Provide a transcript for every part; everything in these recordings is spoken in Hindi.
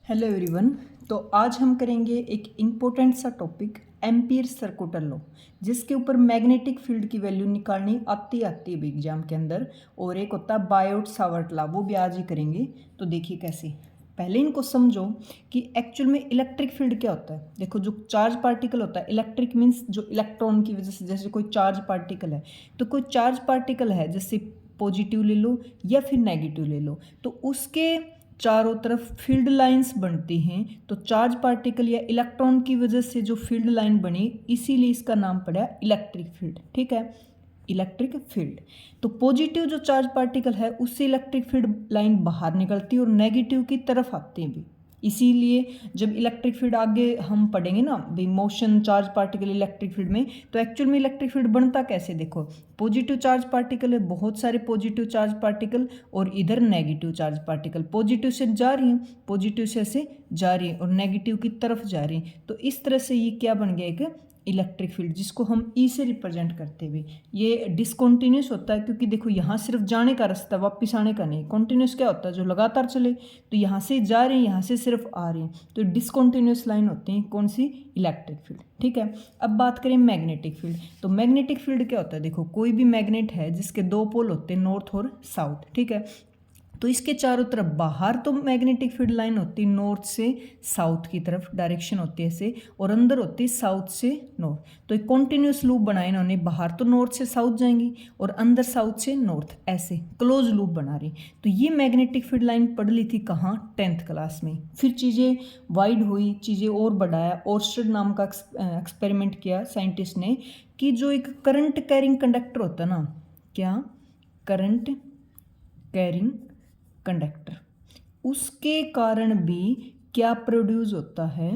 Hello everyone. तो आज हम करेंगे एक इम्पोर्टेंट सा टॉपिक एम्पीयर सर्कुलर लॉ, जिसके ऊपर मैग्नेटिक फील्ड की वैल्यू निकालनी आती है भी एग्जाम के अंदर। और एक होता है बायोट सावर्ट लॉ, वो भी आज ही करेंगे। तो देखिए कैसे, पहले इनको समझो कि एक्चुअल में इलेक्ट्रिक फील्ड क्या होता है। देखो, जो चार्ज पार्टिकल होता है, इलेक्ट्रिक मीन्स जो इलेक्ट्रॉन की वजह से, जैसे कोई चार्ज पार्टिकल है, तो कोई चार्ज पार्टिकल है, जैसे पॉजिटिव ले लो या फिर नेगेटिव ले लो, तो उसके चारों तरफ फील्ड लाइंस बनती हैं। तो चार्ज पार्टिकल या इलेक्ट्रॉन की वजह से जो फील्ड लाइन बनी, इसीलिए इसका नाम पड़ा इलेक्ट्रिक फील्ड। ठीक है, इलेक्ट्रिक फील्ड। तो पॉजिटिव जो चार्ज पार्टिकल है, उससे इलेक्ट्रिक फील्ड लाइन बाहर निकलती है और नेगेटिव की तरफ आती है भी। इसीलिए जब इलेक्ट्रिक फील्ड आगे हम पढ़ेंगे ना भाई, motion charge particle electric field में, तो एक्चुअल में इलेक्ट्रिक फील्ड बनता कैसे, देखो पॉजिटिव चार्ज पार्टिकल है, बहुत सारे पॉजिटिव चार्ज पार्टिकल, और इधर नेगेटिव चार्ज पार्टिकल पॉजिटिव से जा रही हैं, पॉजिटिव से ऐसे जा रही हैं और नेगेटिव की तरफ जा रही हैं। तो इस तरह से ये क्या बन गया, एक इलेक्ट्रिक फील्ड, जिसको हम ई से रिप्रेजेंट करते हुए। ये डिसकॉन्टिन्यूस होता है, क्योंकि देखो यहाँ सिर्फ जाने का रास्ता, वापस आने का नहीं। कॉन्टिन्यूस क्या होता है, जो लगातार चले, तो यहाँ से जा रहे हैं, यहाँ से सिर्फ आ रहे हैं, तो डिसकॉन्टिन्यूस लाइन होती है कौन सी, इलेक्ट्रिक फील्ड। ठीक है, अब बात करें मैग्नेटिक फील्ड। तो मैग्नेटिक फील्ड क्या होता है, देखो कोई भी मैग्नेट है जिसके दो पोल होते हैं, नॉर्थ और साउथ। ठीक है, तो इसके चारों तरफ बाहर तो मैग्नेटिक फील्ड लाइन होती है नॉर्थ से साउथ की तरफ, डायरेक्शन होती है ऐसे, और अंदर होती है साउथ से नॉर्थ। तो एक कॉन्टिन्यूस लूप बनाया इन्होंने, बाहर तो नॉर्थ से साउथ जाएंगी और अंदर साउथ से नॉर्थ, ऐसे क्लोज लूप बना रही। तो ये मैग्नेटिक फील्ड लाइन पढ़ ली थी कहाँ, 10th क्लास में। फिर चीज़ें वाइड हुई, चीज़ें और बढ़ाया, ओर्स्टेड नाम का एक्सपेरिमेंट किया साइंटिस्ट ने, कि जो एक करंट कैरिंग कंडक्टर होता है ना, क्या करंट कैरिंग कंडक्टर, उसके कारण भी क्या प्रोड्यूस होता है,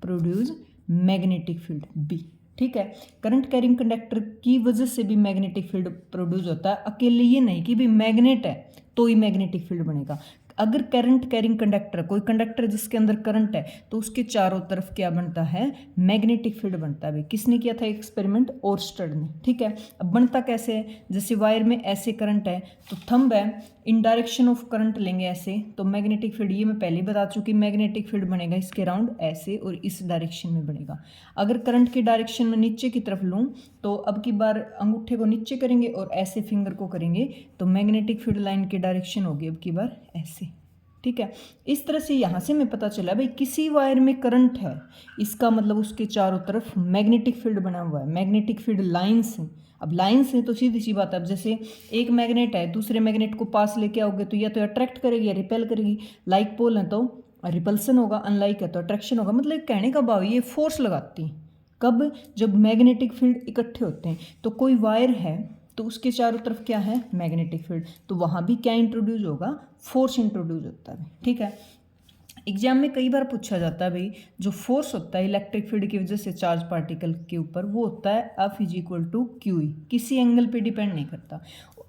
प्रोड्यूस मैग्नेटिक फील्ड बी। ठीक है, करंट कैरिंग कंडक्टर की वजह से भी मैग्नेटिक फील्ड प्रोड्यूस होता है। अकेले ये नहीं कि भी मैग्नेट है तो ही मैग्नेटिक फील्ड बनेगा। अगर करंट कैरिंग कंडक्टर, कोई कंडक्टर जिसके अंदर करंट है, तो उसके चारों तरफ क्या बनता है, मैग्नेटिक फील्ड बनता है। किसने किया था एक्सपेरिमेंट, ओर्स्टेड ने। ठीक है, अब बनता कैसे है, जैसे वायर में ऐसे करंट है, तो थंब है, इन डायरेक्शन ऑफ करंट लेंगे ऐसे, तो मैग्नेटिक फील्ड, ये मैं पहले बता चुकी, मैग्नेटिक फील्ड बनेगा इसके राउंड ऐसे और इस डायरेक्शन में बनेगा। अगर करंट के डायरेक्शन में नीचे की तरफ लूँ, तो अब की बार अंगूठे को नीचे करेंगे और ऐसे फिंगर को करेंगे, तो मैग्नेटिक फील्ड लाइन की डायरेक्शन होगी अब की बार ऐसे। ठीक है, इस तरह से यहाँ से हमें पता चला भाई किसी वायर में करंट है, इसका मतलब उसके चारों तरफ मैग्नेटिक फील्ड बना हुआ है, मैग्नेटिक फील्ड लाइन्स हैं। अब लाइन्स हैं तो सीधी सी बात है, अब जैसे एक मैग्नेट है, दूसरे मैग्नेट को पास लेके आओगे तो या तो अट्रैक्ट करेगी या रिपेल करेगी। लाइक पोल है तो रिपल्सन होगा, अनलाइक है तो अट्रैक्शन होगा। मतलब कहने का भाव ये फोर्स लगाती है कब, जब मैग्नेटिक फील्ड इकट्ठे होते हैं। तो कोई वायर है तो उसके चारों तरफ क्या है, मैग्नेटिक फील्ड, तो वहाँ भी क्या इंट्रोड्यूस होगा, फोर्स इंट्रोड्यूस होता है। ठीक है, एग्जाम में कई बार पूछा जाता है भाई, जो फोर्स होता है इलेक्ट्रिक फील्ड की वजह से चार्ज पार्टिकल के ऊपर, वो होता है F is equal to q E, किसी एंगल पे डिपेंड नहीं करता,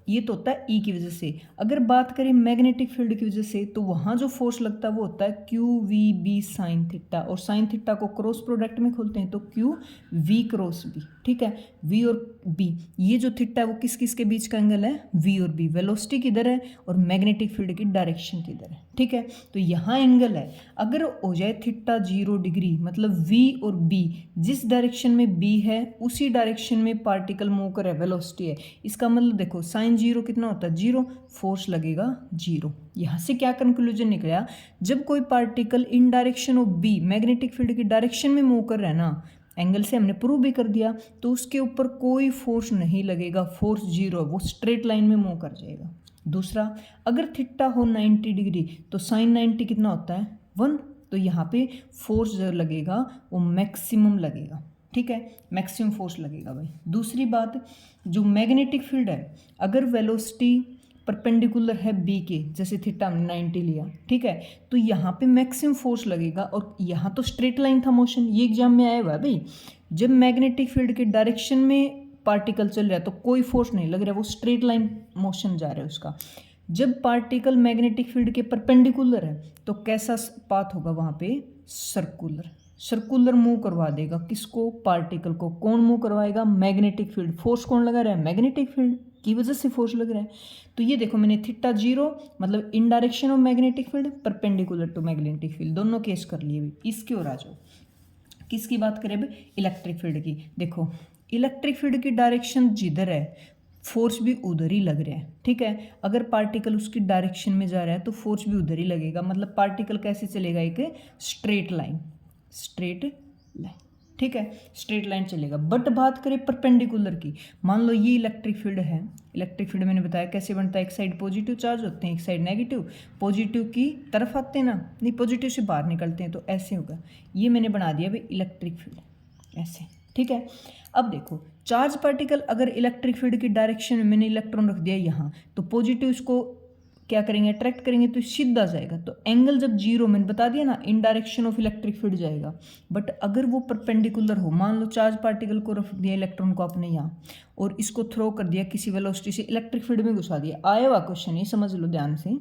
ये तो होता है ई की वजह से। अगर बात करें मैग्नेटिक फील्ड की वजह से, तो वहाँ जो फोर्स लगता है वो होता है q v B sine theta, और साइन थीटा को क्रॉस प्रोडक्ट में खोलते हैं तो क्यू वी क्रॉस बी। ठीक है, वी और बी, ये जो थीटा है वो किस किस के बीच का एंगल है, वी और बी, वेलोसिटी किधर है और मैग्नेटिक फील्ड की डायरेक्शन किधर है। ठीक है, तो यहाँ एंगल है, अगर हो जाए थीटा 0 डिग्री, मतलब वी और बी, जिस डायरेक्शन में बी है उसी डायरेक्शन में पार्टिकल मूव करे, वेलोसिटी है, इसका मतलब देखो साइन 0 कितना होता है, 0, फोर्स लगेगा 0। यहाँ से क्या कंक्लूजन निकला, जब कोई particle in direction of B, magnetic field की डायरेक्शन में मूव कर रहा है ना, एंगल से हमने प्रूव भी कर दिया, तो उसके ऊपर कोई फोर्स नहीं लगेगा, फोर्स 0, वो स्ट्रेट लाइन में मूव कर जाएगा। दूसरा, अगर थीटा हो 90 डिग्री, तो साइन 90 कितना होता है, 1, तो यहाँ पे फोर्स जो लगेगा वो मैक्सिमम लगेगा। ठीक है, मैक्सिमम फोर्स लगेगा भाई। दूसरी बात, जो मैग्नेटिक फील्ड है, अगर वेलोसिटी परपेंडिकुलर है बी के, जैसे थीटा हमने 90 लिया, ठीक है, तो यहाँ पे मैक्सिमम फोर्स लगेगा, और यहाँ तो स्ट्रेट लाइन था मोशन, ये एग्जाम में आया हुआ है भाई, जब मैग्नेटिक फील्ड के डायरेक्शन में पार्टिकल चल रहा है तो कोई फोर्स नहीं लग रहा है, वो स्ट्रेट लाइन मोशन जा रहा है उसका। जब पार्टिकल मैग्नेटिक फील्ड के परपेंडिकुलर है तो कैसा पाथ होगा वहाँ पे, सर्कुलर, सर्कुलर मूव करवा देगा, किसको, पार्टिकल को। कौन मूव करवाएगा, मैग्नेटिक फील्ड। फोर्स कौन लगा रहा है, मैग्नेटिक फील्ड। की वजह से फोर्स लग रहा है। तो ये देखो मैंने थीटा 0 मतलब in direction of magnetic field perpendicular to magnetic field दोनों केस कर लिए भी। इसकी ओर आ जाओ, किसकी बात करें भाई, इलेक्ट्रिक फील्ड की। देखो इलेक्ट्रिक फील्ड की डायरेक्शन जिधर है फोर्स भी उधर ही लग रहा है, ठीक है। अगर पार्टिकल उसकी डायरेक्शन में जा रहा है तो फोर्स भी उधर ही लगेगा, मतलब पार्टिकल कैसे चलेगा, एक स्ट्रेट लाइन, ठीक है, स्ट्रेट लाइन चलेगा। बट बात करें परपेंडिकुलर की, मान लो ये इलेक्ट्रिक फील्ड है। इलेक्ट्रिक फील्ड मैंने बताया कैसे बनता है, एक साइड पॉजिटिव चार्ज होते हैं, एक साइड नेगेटिव। पॉजिटिव की तरफ आते हैं ना, नहीं पॉजिटिव से बाहर निकलते हैं, तो ऐसे होगा। ये मैंने बना दिया भाई इलेक्ट्रिक फील्ड ऐसे, ठीक है। अब देखो चार्ज पार्टिकल अगर इलेक्ट्रिक फील्ड की डायरेक्शन में मैंने इलेक्ट्रॉन रख दिया यहाँ, तो पॉजिटिव इसको क्या करेंगे, अट्रैक्ट करेंगे, तो सीधा जाएगा। तो एंगल जब 0 मैंने बता दिया ना, इन डायरेक्शन ऑफ इलेक्ट्रिक फील्ड जाएगा। बट अगर वो परपेंडिकुलर हो, मान लो चार्ज पार्टिकल को रख दिया इलेक्ट्रॉन को आपने यहाँ और इसको थ्रो कर दिया किसी वेलोसिटी से, इलेक्ट्रिक फील्ड में घुसा दिया। आया हुआ क्वेश्चन ये समझ लो ध्यान से,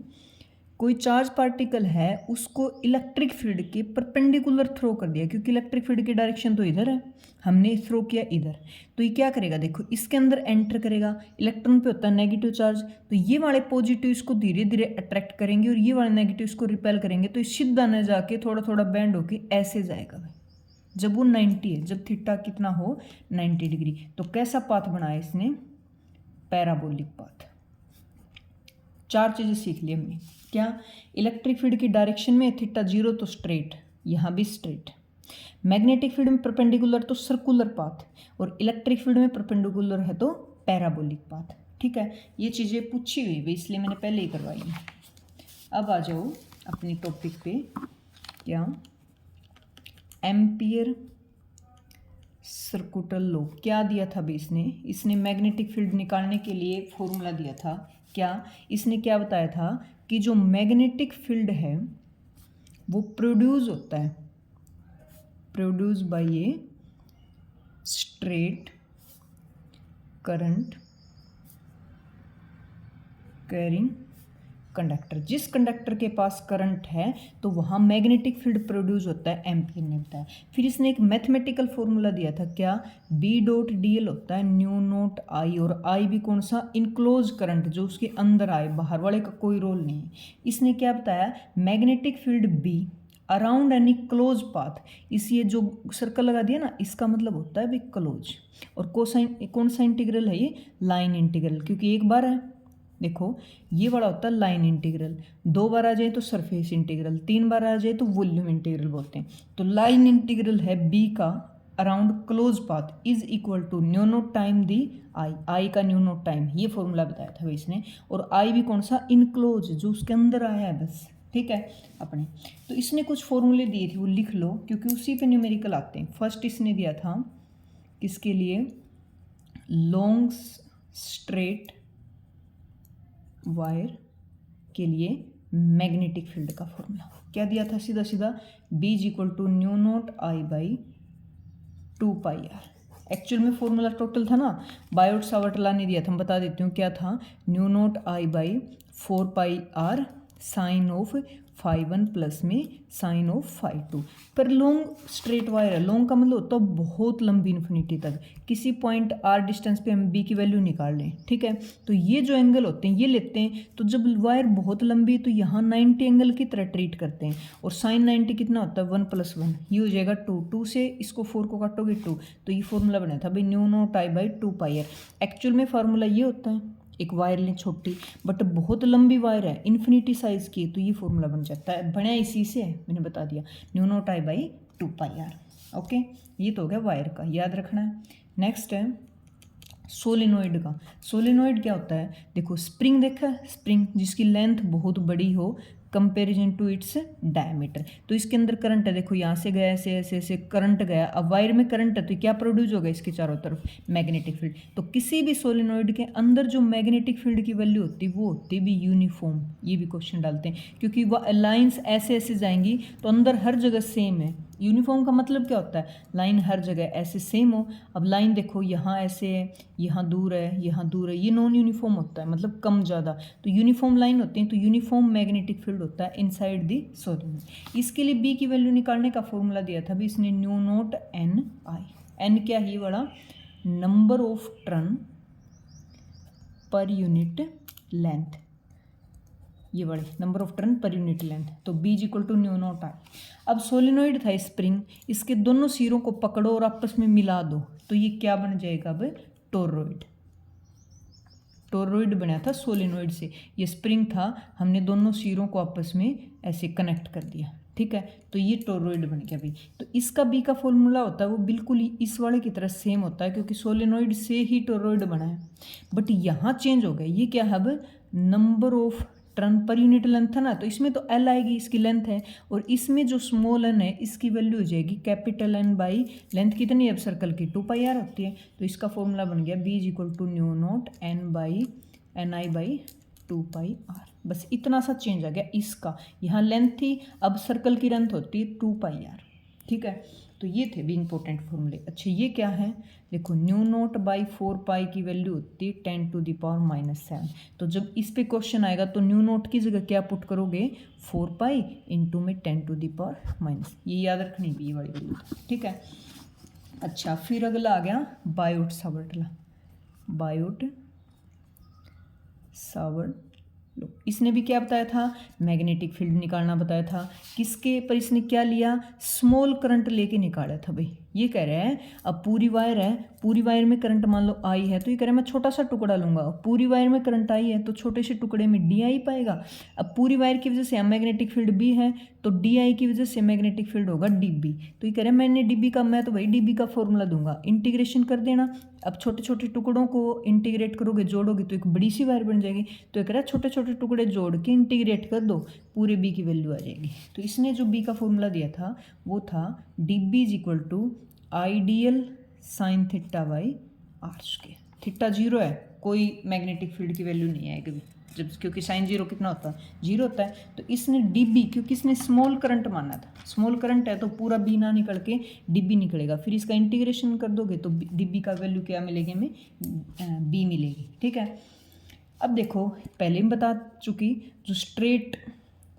कोई चार्ज पार्टिकल है उसको इलेक्ट्रिक फील्ड के परपेंडिकुलर थ्रो कर दिया, क्योंकि इलेक्ट्रिक फील्ड की डायरेक्शन तो इधर है, हमने थ्रो किया इधर। तो ये क्या करेगा, देखो इसके अंदर एंटर करेगा, इलेक्ट्रॉन पे होता है नेगेटिव चार्ज, तो ये वाले पॉजिटिव इसको धीरे धीरे अट्रैक्ट करेंगे और ये वाले नेगेटिव इसको रिपेल करेंगे। तो इस सीधा न जाके थोड़ा थोड़ा बैंड होके ऐसे जाएगा भाई, जब वो 90 है, जब थीटा कितना हो 90 डिग्री। तो कैसा पाथ बनाया इसने, पैराबोलिक पाथ। चार चीज़ें सीख ली हमने, क्या, इलेक्ट्रिक फील्ड की डायरेक्शन में थीटा 0 तो स्ट्रेट, यहाँ भी स्ट्रेट। मैग्नेटिक फील्ड में परपेंडिकुलर तो सर्कुलर पाथ, और इलेक्ट्रिक फील्ड में परपेंडिकुलर है तो पैराबोलिक पाथ, ठीक है। ये चीज़ें पूछी हुई भी, इसलिए मैंने पहले ही करवाई है। अब आ जाओ अपनी टॉपिक पे, क्या, एम्पियर सर्कुटल लॉ। क्या दिया था भी इसने मैग्नेटिक फील्ड निकालने के लिए फॉर्मूला दिया था। क्या इसने क्या बताया था कि जो मैग्नेटिक फील्ड है वो प्रोड्यूस होता है, produce by a straight current carrying conductor. जिस कंडक्टर के पास करंट है तो वहाँ मैग्नेटिक फील्ड प्रोड्यूस होता है, एम्पियर ने बताया। फिर इसने एक मैथमेटिकल फॉर्मूला दिया था, क्या, बी डॉट डी एल होता है न्यू नॉट आई, और आई भी कौन सा, इनक्लोज करंट, जो उसके अंदर आए, बाहर वाले का कोई रोल नहीं है। इसने क्या बताया, magnetic field be around any close path, इस ये जो सर्कल लगा दिया ना, इसका मतलब होता है भी क्लोज। और कोसाइन कौन सा इंटीग्रल है ये, लाइन इंटीग्रल, क्योंकि एक बार है। देखो ये वाला होता है लाइन इंटीग्रल, 2 बार आ जाए तो सरफेस इंटीग्रल, 3 बार आ जाए तो वॉल्यूम इंटीग्रल बोलते हैं। तो लाइन इंटीग्रल है बी का around close path is equal to mu naught times the I का न्यू नोट टाइम, ये फॉर्मूला बताया था इसने। और आई भी कौन सा, इनक्लोज, जो उसके अंदर आया है बस, ठीक है अपने। तो इसने कुछ फॉर्मूले दिए थे, वो लिख लो क्योंकि उसी पे न्यूमेरिकल आते हैं। फर्स्ट इसने दिया था किसके लिए, लॉन्ग स्ट्रेट वायर के लिए मैग्नेटिक फील्ड का फॉर्मूला क्या दिया था, सीधा सीधा B is equal to mu naught I by 2 pi r. Actual में फॉर्मूला टोटल था ना, बायोट सावर्ट-ला ने दिया था, मैं बता देती हूँ क्या था, mu naught I by 4 pi r sine of phi 1 plus में साइन ऑफ फाई 2। पर लॉन्ग स्ट्रेट वायर है, लॉन्ग का मतलब होता है बहुत लंबी इन्फिनिटी तक, किसी पॉइंट आर डिस्टेंस पे हम बी की वैल्यू निकाल लें, ठीक है। तो ये जो एंगल होते हैं ये लेते हैं, तो जब वायर बहुत लंबी है तो यहाँ 90 एंगल की तरह ट्रीट करते हैं। और साइन 90 कितना होता है, 1 + 1, ये हो जाएगा 2, 2 से इसको 4 को काटोगे 2, तो ये फॉर्मूला बना था भाई mu naught I by 2 pi r. Actual में फार्मूला ये होता है, एक वायर लें छोटी, बट बहुत लंबी वायर है, इन्फिनिटी साइज़ की, तो ये फॉर्मूला बन जाता है, बना इसी से है, मैंने बता दिया mu naught I by 2 pi r. Okay, ये तो हो गया वायर का, याद रखना है। नेक्स्ट है सोलेनोइड का। सोलेनोइड क्या होता है, देखो स्प्रिंग देखा है, स्प्रिंग जिसकी लेंथ बहुत बड़ी हो कंपेरिजन टू इट्स डायमीटर। तो इसके अंदर करंट है, देखो यहाँ से गया ऐसे ऐसे ऐसे करंट गया, अब वायर में करंट है तो क्या प्रोड्यूस होगा इसके चारों तरफ, मैग्नेटिक फील्ड। तो किसी भी सोलेनोइड के अंदर जो मैग्नेटिक फील्ड की वैल्यू होती है वो होती भी यूनिफॉर्म। ये भी क्वेश्चन डालते हैं क्योंकि वह लाइन्स ऐसे ऐसे जाएंगी तो अंदर हर जगह सेम है। यूनिफॉर्म का मतलब क्या होता है, लाइन हर जगह ऐसे सेम हो। अब लाइन देखो यहाँ ऐसे है, यहाँ दूर है, यहाँ दूर है, ये नॉन यूनिफॉर्म होता है, मतलब कम ज़्यादा। तो यूनिफॉर्म लाइन होती है तो यूनिफॉर्म मैग्नेटिक फील्ड होता है इनसाइड दी सोलेनोइड। इसके लिए बी की वैल्यू निकालने का फॉर्मूला दिया था भी इसने, mu naught n I. N क्या है, ये वाला number of turn per unit length, ये वाले number of turn per unit length, तो B is equal to mu naught I. अब सोलेनोइड था स्प्रिंग, इसके दोनों सिरों को पकड़ो और आपस में मिला दो, तो ये क्या बन जाएगा अब, टोरॉइड। टोरॉइड बना था सोलेनोइड से, ये स्प्रिंग था, हमने दोनों सिरों को आपस में ऐसे कनेक्ट कर दिया, ठीक है, तो ये टोरॉइड बन गया भाई। तो इसका बी का फॉर्मूला होता है वो बिल्कुल ही इस वाले की तरह सेम होता है, क्योंकि सोलेनोइड से ही टोरॉइड बना है, बट यहाँ चेंज हो गया, ये क्या है अब, number of turn per unit length था ना, तो इसमें तो एल आएगी, इसकी लेंथ है, और इसमें जो स्मॉल एन है इसकी वैल्यू हो जाएगी कैपिटल एन बाई लेंथ कितनी है अब सर्कल की, 2πr होती है, तो इसका फॉर्मूला बन गया B is equal to mu naught N by N I by 2πr। बस इतना सा चेंज आ गया इसका, यहाँ लेंथ थी, अब सर्कल की लेंथ होती है 2πr, ठीक है, तो ये थे भी इंपॉर्टेंट फॉर्मूले। अच्छा ये क्या है, देखो न्यू नॉट बाई 4π की वैल्यू होती है 10⁻⁻⁷, तो जब इस पे क्वेश्चन आएगा तो न्यू नॉट की जगह क्या पुट करोगे, 4π इंटू में 10⁻⁻, ये याद रखनी भी ये वाली वैल्यू, ठीक है। अच्छा फिर अगला आ गया बायोट सावर्ट ला, बायोट सावर्ट लो, इसने भी क्या बताया था, मैग्नेटिक फील्ड निकालना बताया था, किसके पर इसने क्या लिया, स्मॉल करंट लेके निकाला था भाई। ये कह रहे हैं अब पूरी वायर है, पूरी वायर में करंट मान लो आई है, तो ये कह रहे हैं मैं छोटा सा टुकड़ा लूंगा, पूरी वायर में करंट आई है तो छोटे से टुकड़े में डी आई पाएगा। अब पूरी वायर की वजह से मैग्नेटिक फील्ड बी है, तो डी आई की वजह से मैग्नेटिक फील्ड होगा डी बी, तो ये कह रहे हैं मैंने डी बी का, मैं तो भाई डी बी का फॉर्मूला दूंगा, इंटीग्रेशन कर देना। अब छोटे छोटे टुकड़ों को इंटीग्रेट करोगे, जोड़ोगे तो एक बड़ी सी वायर बन जाएगी, तो ये कह रहा है छोटे छोटे टुकड़े जोड़ के इंटीग्रेट कर दो, पूरे बी की वैल्यू आ जाएगी। तो इसने जो बी का फॉर्मूला दिया था वो था d B is equal to I dl sine theta by r square. Theta 0 है, कोई मैग्नेटिक फील्ड की वैल्यू नहीं है कभी, जब क्योंकि साइन 0 कितना होता है, 0 होता है, तो इसने डी बी, क्योंकि इसने स्मॉल करंट माना था, स्मॉल करंट है तो पूरा बी ना निकल के डी बी निकलेगा, फिर इसका इंटीग्रेशन कर दोगे तो डी बी का वैल्यू क्या मिलेगी हमें, बी मिलेगी, ठीक है। अब देखो पहले मैं बता चुकी, जो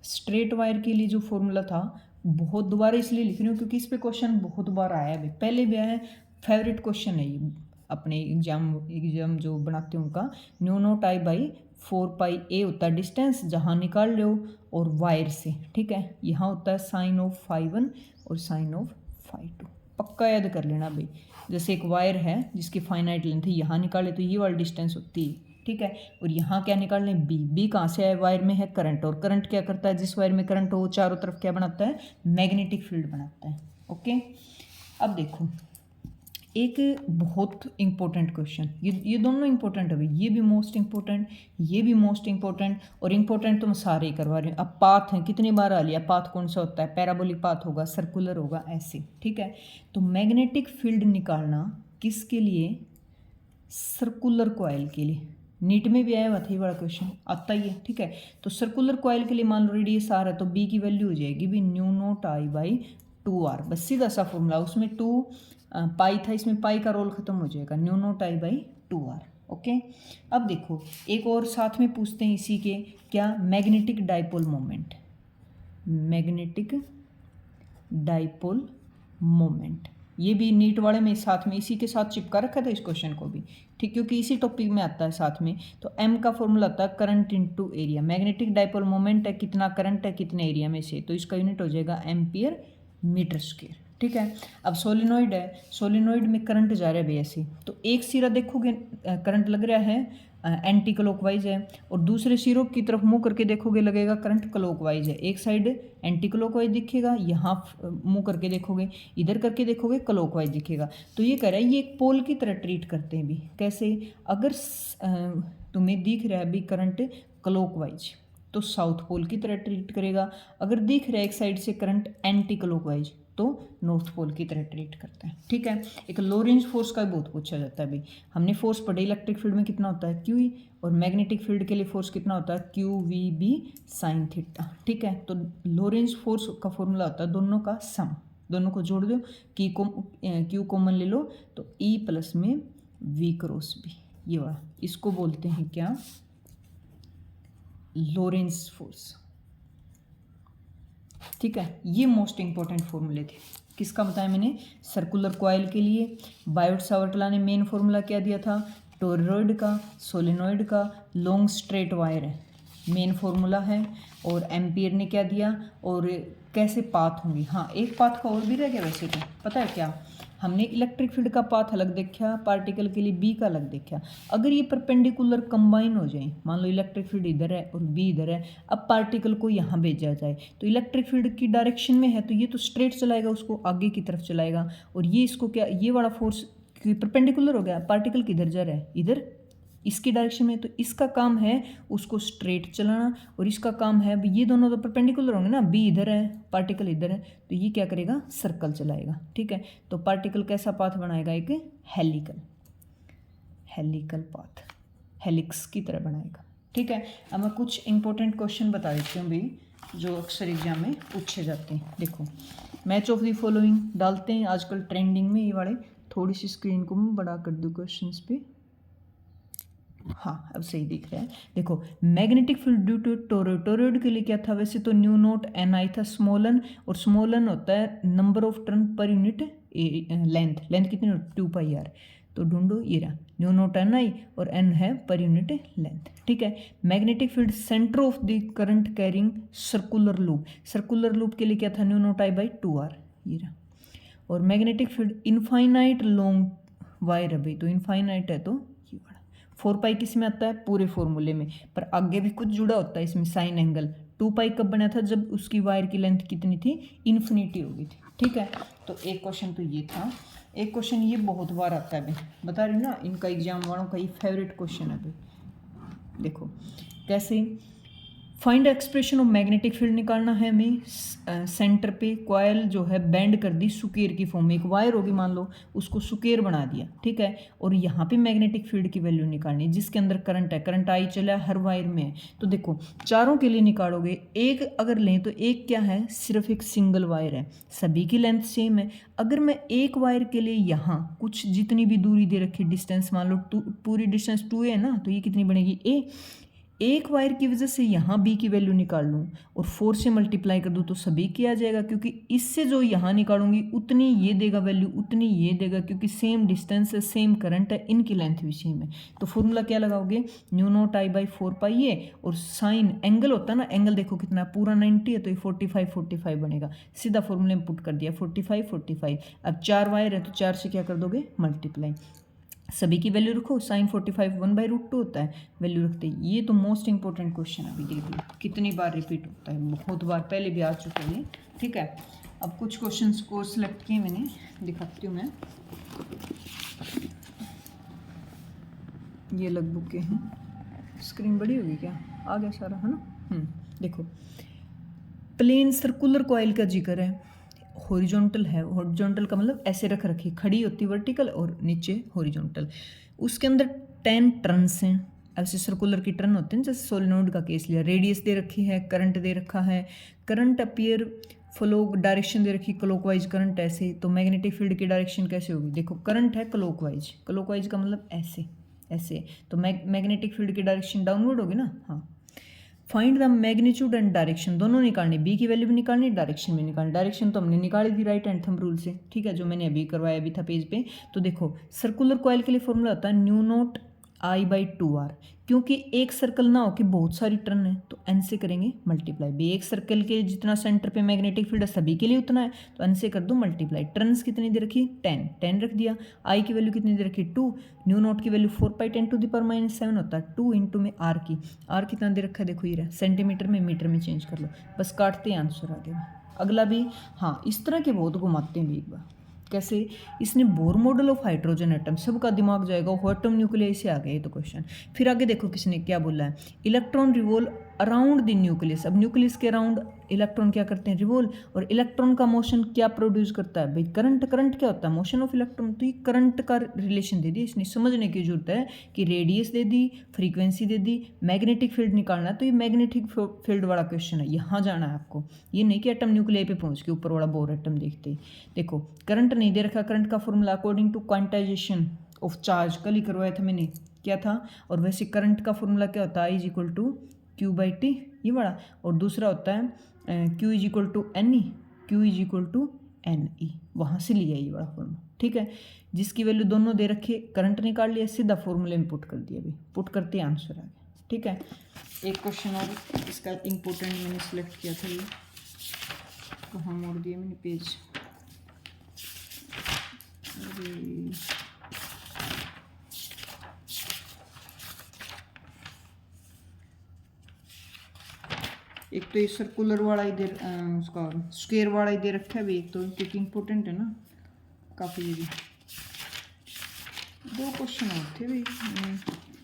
स्ट्रेट वायर के लिए जो फॉर्मूला था, बहुत दोबारा इसलिए लिख रही हूँ क्योंकि इस पे क्वेश्चन बहुत बार आया है, पहले भी आया है, फेवरेट क्वेश्चन है ये अपने एग्जाम जो बनाते हैं उनका। न्यू नॉट आई बाई 4π ए होता है डिस्टेंस जहाँ निकाल लो, और वायर से, ठीक है, यहाँ होता है साइन ऑफ φ1 और साइन ऑफ φ2, पक्का याद कर लेना भाई। जैसे एक वायर है जिसकी फाइनाइट लेंथ है, यहाँ निकाले तो ये वाली डिस्टेंस होती है, ठीक है, और यहाँ क्या निकाल लें, बी कहाँ से है, वायर में है करंट, और करंट क्या करता है, जिस वायर में करंट हो वो चारों तरफ क्या बनाता है, मैग्नेटिक फील्ड बनाता है, ओके। अब देखो एक बहुत इंपॉर्टेंट क्वेश्चन, ये दोनों इंपॉर्टेंट है भाई, ये भी मोस्ट इंपॉर्टेंट, ये भी मोस्ट इंपॉर्टेंट, और इंपॉर्टेंट तो मैं सारे ही करवा रही हूँ। अब पाथ है, कितनी बार आ लिया, पाथ कौन सा होता है, पैराबोलिक पाथ होगा, सर्कुलर होगा, ऐसे, ठीक है। तो मैग्नेटिक फील्ड निकालना किसके लिए, सर्कुलर कॉइल के लिए, नीट में भी आया हुआ था ये बड़ा क्वेश्चन, आता ही है, ठीक है। तो सर्कुलर कॉइल के लिए मान लो रेडियस आर है, तो बी की वैल्यू हो जाएगी भी new naught I by 2r, बस सीधा सा फॉर्मूला, उसमें 2 पाई था, इसमें पाई का रोल खत्म हो जाएगा, new naught I by 2r, okay. अब देखो एक और साथ में पूछते हैं इसी के, क्या, magnetic dipole moment, magnetic dipole moment, ये भी नीट वाले में साथ में इसी के साथ चिपका रखा था इस क्वेश्चन को भी, ठीक, क्योंकि इसी टॉपिक में आता है साथ में। तो एम का फॉर्मूला आता है current into area, magnetic dipole moment है, कितना करंट है कितने एरिया में से, तो इसका यूनिट हो जाएगा एम्पियर मीटर स्क्वायर, ठीक है। अब सोलिनोइड है, सोलिनोइड में करंट जा रहा है ऐसे, तो एक सिरा देखोगे करंट लग रहा है एंटी क्लॉकवाइज है, और दूसरे सिरों की तरफ मुंह करके देखोगे लगेगा करंट क्लॉकवाइज है, एक साइड एंटी क्लॉकवाइज दिखेगा, यहाँ मुंह करके देखोगे, इधर करके देखोगे क्लॉकवाइज दिखेगा। तो ये कह रहा है ये एक पोल की तरह ट्रीट करते हैं भी, कैसे, अगर तुम्हें दिख रहा है भी करंट क्लॉकवाइज तो साउथ पोल की तरह ट्रीट करेगा, अगर दिख रहा है एक साइड से करंट एंटी क्लॉकवाइज तो नॉर्थ पोल की तरह ट्रीट करता है, ठीक है। एक लोरेंज फोर्स का बहुत पूछा जाता है भाई, हमने फोर्स पढ़े इलेक्ट्रिक फील्ड में कितना होता है क्यू, और मैग्नेटिक फील्ड के लिए फोर्स कितना होता है q v B sine theta, ठीक है। तो लोरेंज फोर्स का फॉर्मूला होता है दोनों का सम, दोनों को जोड़ दो, क्यू कॉमन ले लो तो ई प्लस में वी क्रॉस बी, ये वाला, इसको बोलते हैं क्या, लोरेंज फोर्स, ठीक है। ये मोस्ट इंपॉर्टेंट फॉर्मूले थे, किसका बताया मैंने, सर्कुलर कॉइल के लिए। बायोट सावर्ट लॉ ने मेन फॉर्मूला क्या दिया था, टोरॉइड का, सोलेनॉइड का लॉन्ग स्ट्रेट वायर है, मेन फॉर्मूला है। और एम्पियर ने क्या दिया और कैसे पाथ होंगी। हाँ, एक पाथ का और भी रह गया वैसे तो, पता है क्या, हमने इलेक्ट्रिक फील्ड का पाथ अलग देखा, पार्टिकल के लिए बी का अलग देखा। अगर ये परपेंडिकुलर कंबाइन हो जाए, मान लो इलेक्ट्रिक फील्ड इधर है और बी इधर है, अब पार्टिकल को यहाँ भेजा जाए तो इलेक्ट्रिक फील्ड की डायरेक्शन में है तो ये तो स्ट्रेट चलाएगा, उसको आगे की तरफ चलाएगा। और ये इसको क्या, ये वाला फोर्स परपेंडिकुलर हो गया, पार्टिकल किधर जा रहा है, इधर इसकी डायरेक्शन में, तो इसका काम है उसको स्ट्रेट चलाना और इसका काम है, ये दोनों तो परपेंडिकुलर होंगे ना, बी इधर है पार्टिकल इधर है, तो ये क्या करेगा, सर्कल चलाएगा। ठीक है, तो पार्टिकल कैसा पाथ बनाएगा, एक हेलिकल पाथ, हेलिक्स की तरह बनाएगा। ठीक है, अब मैं कुछ इंपॉर्टेंट क्वेश्चन बता देती हूँ भाई, जो अक्सर एग्जाम में पूछे जाते हैं। देखो, मैच ऑफ द फॉलोइंग डालते हैं आजकल ट्रेंडिंग में ये वाले। थोड़ी सी स्क्रीन को मैं बड़ा कर दूँ क्वेश्चंस पे, हाँ अब सही दिख रहा है। देखो, magnetic field due to toroid, toroid के लिए क्या था, वैसे तो न्यू नोट एन आई था, स्मॉल n, और स्मॉल n होता है number of turn per unit length, length कितनी होती है 2πr, तो ढूंढो ये रहा न्यू नोट एन आई और n है पर यूनिट लेंथ। ठीक है, magnetic field centre of the current carrying circular loop, circular loop के लिए क्या था, mu naught I by 2r, ये रहा। और magnetic field infinite long wire है भाई, तो इनफाइनाइट है तो 4π किस में आता है, पूरे फॉर्मूले में, पर आगे भी कुछ जुड़ा होता है इसमें, साइन एंगल। 2π कब बना था, जब उसकी वायर की लेंथ कितनी थी, इन्फिनिटी हो गई थी। ठीक है, तो एक क्वेश्चन तो ये था। एक क्वेश्चन ये बहुत बार आता है भाई, बता रही हूँ ना, इनका एग्जाम वालों का ये फेवरेट क्वेश्चन है भाई। देखो कैसे, find expression of magnetic field निकालना है हमें। सेंटर पे कॉयल जो है बेंड कर दी सुकेर की फॉर्म में, एक वायर होगी मान लो, उसको सुकेर बना दिया। ठीक है, और यहाँ पे मैग्नेटिक फील्ड की वैल्यू निकालनी है, जिसके अंदर करंट है, करंट आई चला हर वायर में है। तो देखो, चारों के लिए निकालोगे, एक अगर लें तो एक क्या है, सिर्फ एक सिंगल वायर है, सभी की लेंथ सेम है। अगर मैं एक वायर के लिए यहाँ कुछ जितनी भी दूरी दे रखी, डिस्टेंस मान लो पूरी डिस्टेंस 2a है ना, तो ये कितनी बनेगी a, एक वायर की वजह से यहाँ b की वैल्यू निकाल लूँ और 4 से मल्टीप्लाई कर दूँ तो सभी की आ जाएगा, क्योंकि इससे जो यहाँ निकालूंगी उतनी ये देगा वैल्यू, उतनी ये देगा, क्योंकि सेम डिस्टेंस है, सेम करंट है, इनकी लेंथ भी सेम है। तो फॉर्मूला क्या लगाओगे, new naught I by 4πa, और साइन एंगल होता है ना, एंगल देखो कितना पूरा 90 है, तो ये 45 बनेगा, सीधा फॉर्मूले में पुट कर दिया 45। अब 4 वायर है तो 4 से क्या कर दोगे, मल्टीप्लाई, सभी की वैल्यू रखो, साइन 45 1/√2 होता है, वैल्यू रखते हैं। ये तो मोस्ट इंपॉर्टेंट क्वेश्चन है, अभी देख लो कितनी बार रिपीट होता है, बहुत बार पहले भी आ चुके हैं। ठीक है, अब कुछ क्वेश्चंस को सिलेक्ट किए मैंने, दिखाती हूँ मैं, ये लगभग के हैं, स्क्रीन बड़ी होगी क्या, आ गया सारा है ना। देखो, प्लेन सर्कुलर कॉइल का जिक्र है, हॉरिजॉन्टल है, हॉरिजॉन्टल का मतलब ऐसे रख रखी, खड़ी होती वर्टिकल और नीचे हॉरिजॉन्टल, उसके अंदर 10 टर्न्स हैं, ऐसे सर्कुलर की टर्न होते हैं, जैसे सोलेनोइड का केस लिया, रेडियस दे रखी है, करंट दे रखा है, करंट अपीयर फ्लो डायरेक्शन दे रखी क्लॉकवाइज करंट ऐसे, तो मैग्नेटिक फील्ड की डायरेक्शन कैसे होगी, देखो करंट है क्लॉकवाइज, क्लॉकवाइज का मतलब ऐसे ऐसे, तो मैग्नेटिक फील्ड की डायरेक्शन डाउनवर्ड होगी ना। हाँ, find the magnitude and direction, दोनों निकालनी, बी की वैल्यू भी निकालनी, डायरेक्शन भी निकालनी। डायरेक्शन तो हमने निकाली थी राइट हैंड थंब रूल से, ठीक है, जो मैंने अभी करवाया भी था पेज पे। तो देखो, सर्कुलर कॉइल के लिए फॉर्मूला होता है new naught I by 2r, क्योंकि एक सर्कल ना हो कि बहुत सारी टर्न है, तो n से करेंगे मल्टीप्लाई, भी एक सर्कल के जितना सेंटर पे मैग्नेटिक फील्ड है सभी के लिए उतना है, तो n से कर दो मल्टीप्लाई। टर्न्स कितनी दे रखी, 10 रख दिया, i की वैल्यू कितनी दे रखी 2, न्यू नोट की वैल्यू 4π10⁻⁷ होता है, 2 इंटू में r की, r कितना दे रखा है देखो, ये रहा, सेंटीमीटर में मीटर में चेंज कर लो, बस काटते हैं आंसर आ गया। अगला भी हाँ, इस तरह के बहुत घुमाते हैं भी एक बार, कैसे, इसने Bohr model of hydrogen atom, सबका दिमाग जाएगा, वो एटम न्यूक्लियस से आ गया ये तो क्वेश्चन। फिर आगे देखो किसने क्या बोला है, electron revolve around the nucleus, अब न्यूक्लियस के अराउंड इलेक्ट्रॉन क्या करते हैं, रिवॉल्व, और इलेक्ट्रॉन का मोशन क्या प्रोड्यूस करता है भाई, करंट, करंट क्या होता है, मोशन ऑफ इलेक्ट्रॉन, तो ये करंट का रिलेशन दे दी इसने, समझने की जरूरत है कि रेडियस दे दी, फ्रीक्वेंसी दे दी, मैग्नेटिक फील्ड निकालना है, तो ये मैग्नेटिक फील्ड वाला क्वेश्चन है, यहाँ जाना है आपको, ये नहीं कि एटम न्यूक्लियस पे पहुँच के ऊपर वाला बोर एटम देखते ही। देखो, करंट नहीं दे रखा, करंट का formula according to quantization of charge, कल ही करवाया था मैंने, क्या था, और वैसे करंट का फॉर्मूला क्या होता है, I=Q/T, ये बड़ा, और दूसरा होता है Q=NE, Q=NE, वहाँ से लिया ये बड़ा फॉर्मूला। ठीक है। जिसकी वैल्यू दोनों दे रखी है, करंट निकाल लिया, सीधा फॉर्मूले में पुट कर दिया, अभी पुट करते ही आंसर आ गया। ठीक है, एक क्वेश्चन और इसका इम्पोर्टेंट मैंने सिलेक्ट किया था, ये कहाँ मोड़ दिया मैंने पेज, अरे एक तो ये सर्कुलर वाला ही दे, उसका स्क्वायर वाला ही दे रखा है अभी, एक तो क्योंकि इम्पोर्टेंट है ना काफ़ी। ये भी दो क्वेश्चन और थे भाई,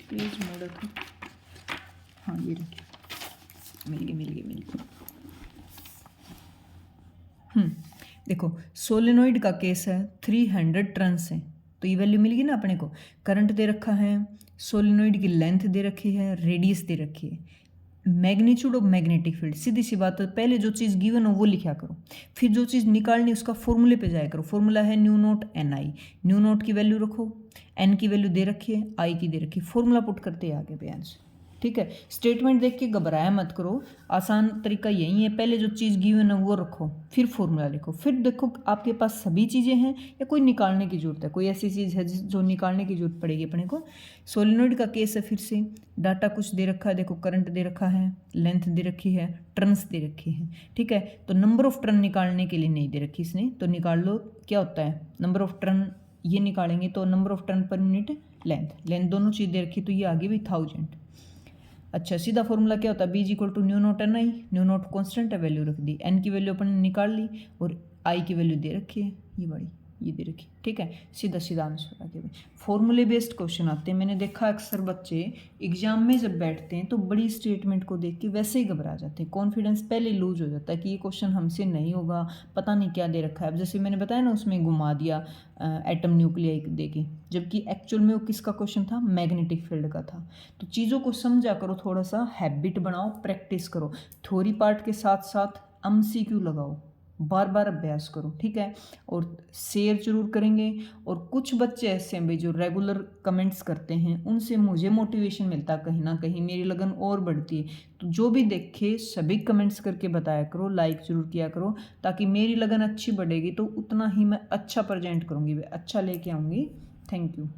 पेज मोड़ा था, हाँ ये रखे, मिल गए। देखो सोलेनोइड का केस है, 300 टर्न्स है, तो ये वैल्यू मिल गई ना अपने को। करंट दे रखा है, सोलेनोइड की लेंथ दे रखी है, रेडियस दे रखी है, मैग्नीट्यूड ऑफ मैग्नेटिक फील्ड। सीधी सी बात है, पहले जो चीज़ गिवन हो वो लिखा करो, फिर जो चीज़ निकालनी उसका फॉर्मूले पे जाया करो। फॉर्मूला है new naught n I, mu note की वैल्यू रखो, एन की वैल्यू दे रखी है, आई की दे रखी है, फॉर्मूला पुट करते आगे पे आंसर। ठीक है, स्टेटमेंट देख के घबराया मत करो, आसान तरीका यही है, पहले जो चीज़ गिवन है वो रखो, फिर फॉर्मूला लिखो, फिर देखो आपके पास सभी चीज़ें हैं या कोई निकालने की जरूरत है, कोई ऐसी चीज़ है जो निकालने की जरूरत पड़ेगी अपने को। सोलेनोइड का केस है, फिर से डाटा कुछ दे रखा है, देखो करंट दे रखा है, लेंथ दे रखी है, टर्न्स दे रखी है। ठीक है, तो नंबर ऑफ टर्न निकालने के लिए नहीं दे रखी इसने, तो निकाल लो क्या होता है नंबर ऑफ टर्न, ये निकालेंगे तो number of turn per unit length दोनों चीज़ दे रखी, तो ये आगे भी 1000। अच्छा, सीधा फॉर्मूला क्या होता है, B equal to mu naught n I, mu naught constant है, वैल्यू रख दी, एन की वैल्यू अपन ने निकाल ली और आई की वैल्यू दे रखी है, ये बड़ी ये दे रखी। ठीक है, सीधा आंसर आ गया। फॉर्मूले बेस्ड क्वेश्चन आते हैं, मैंने देखा अक्सर बच्चे एग्जाम में जब बैठते हैं तो बड़ी स्टेटमेंट को देख के वैसे ही घबरा जाते हैं, कॉन्फिडेंस पहले लूज हो जाता है कि ये क्वेश्चन हमसे नहीं होगा, पता नहीं क्या दे रखा है। अब जैसे मैंने बताया ना, उसमें घुमा दिया एटम न्यूक्लियाई दे के, जबकि एक्चुअल में वो किसका क्वेश्चन था, मैग्नेटिक फील्ड का था। तो चीज़ों को समझा करो, थोड़ा सा हैबिट बनाओ, प्रैक्टिस करो, थ्योरी पार्ट के साथ साथ MCQ लगाओ, बार बार अभ्यास करो। ठीक है, और शेयर जरूर करेंगे। और कुछ बच्चे ऐसे हैं भाई जो रेगुलर कमेंट्स करते हैं, उनसे मुझे मोटिवेशन मिलता है, कहीं ना कहीं मेरी लगन और बढ़ती है। तो जो भी देखे सभी कमेंट्स करके बताया करो, लाइक जरूर किया करो, ताकि मेरी लगन अच्छी बढ़ेगी तो उतना ही मैं अच्छा प्रेजेंट करूँगी, अच्छा लेके आऊँगी। Thank you.